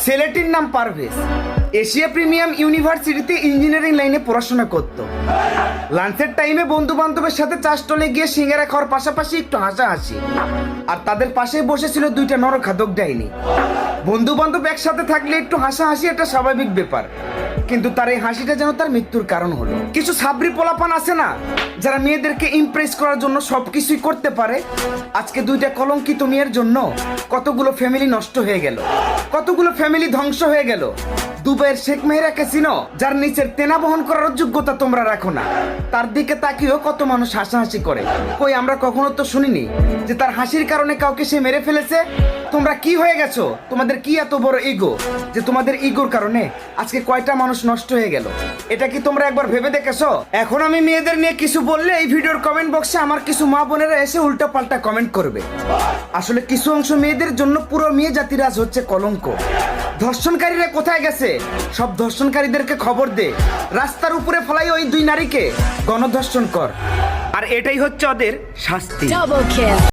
ছেলেটির নাম Parvez. Asia premium ইউনিভার্সিটিতে ইঞ্জিনিয়ারিং লাইনে পড়াশোনা করত। লাঞ্চের টাইমে বন্ধু বান্ধবের সাথে চা স্টলে গিয়ে সিঙ্গারা খাওয়ার পাশাপাশি একটু হাসাহাসি, আর তাদের পাশেই বসেছিল দুইটা নরখাদক ডাইনি। বন্ধু বান্ধব একসাথে থাকলে একটু হাসাহাসি একটা স্বাভাবিক ব্যাপার, কিন্তু তার এই হাসিটা যেন তার মৃত্যুর কারণ হলো। কিছু সাবরি পোলাপান আছে না, যারা মেয়েদেরকে ইমপ্রেস করার জন্য সবকিছুই করতে পারে। আজকে দুইটা কলঙ্কিত মেয়ের জন্য কতগুলো ফ্যামিলি নষ্ট হয়ে গেল, কতগুলো ফ্যামিলি ধ্বংস হয়ে গেল। দুবাইয়ের শেখ মেহেরাকে চিনো, যার নিচের তেনা বহন করার যোগ্যতা তোমরা রাখো না। তার দিকে তাকিয়েও কত মানুষ হাসাহাসি করে। কই আমরা কখনো তো শুনিনি যে তার হাসির কারণে কাউকে সে মেরে ফেলেছে। তোমরা কি হয়ে গেছো? তোমাদের কি এত বড় ইগো যে তোমাদের ইগোর কারণে আজকে কয়টা মানুষ নষ্ট হয়ে গেল? এটা কি তোমরা একবার ভেবে দেখেছো? এখন আমি মেয়েদের নিয়ে কিছু বললে এই ভিডিওর কমেন্ট বক্সে আমার কিছু মা বোনেরা এসে উল্টা পাল্টা কমেন্ট করবে। আসলে কিছু অংশ মেয়েদের জন্য পুরো মেয়ে জাতির আজ হচ্ছে কলঙ্ক। ধর্ষণকারীরা কোথায় গেছে? সব ধর্ষণকারীদেরকে খবর দে, রাস্তার উপরে ফেলাই ওই দুই নারীকে গণধর্ষণ কর, আর এটাই হচ্ছে ওদের শাস্তি।